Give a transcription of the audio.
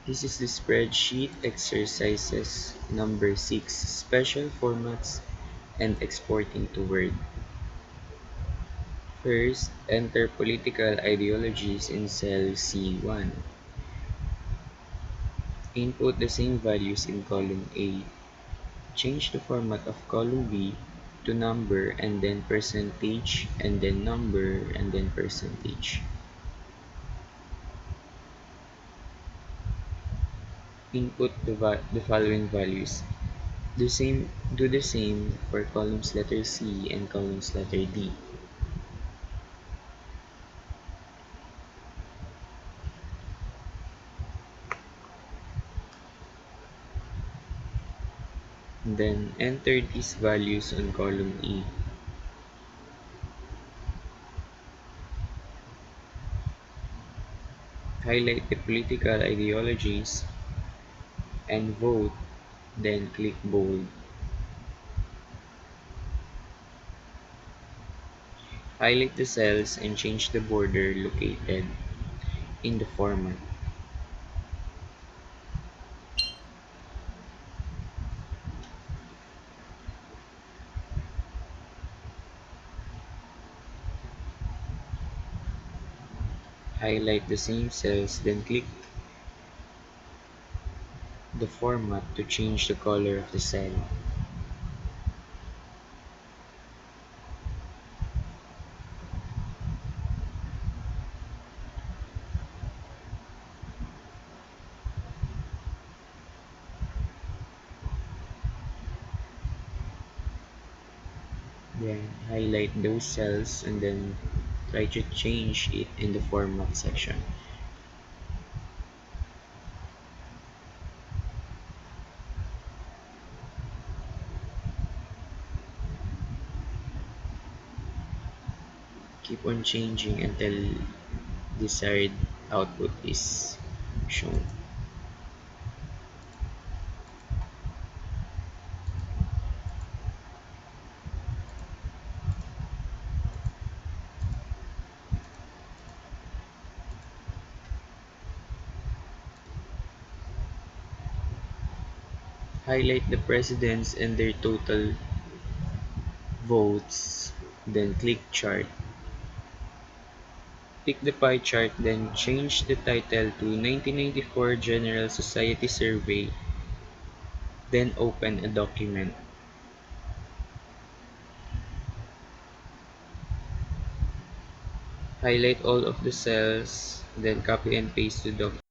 This is the spreadsheet exercises number 6, special formats and exporting to Word. First, enter political ideologies in cell C1. Input the same values in column A. Change the format of column B to number and then percentage and then number and then percentage. Input the following values. Do the same for columns letter C and columns letter D. Then enter these values on column E. Highlight the political ideologies and vote, then click bold. Highlight the cells and change the border located in the format. Highlight the same cells, then click the format to change the color of the cell. Then highlight those cells and then try to change it in the format section. Keep on changing until desired output is shown. Highlight the presidents and their total votes, then click chart. Pick the pie chart, then change the title to 1994 General Society Survey, then open a document. Highlight all of the cells, then copy and paste the document.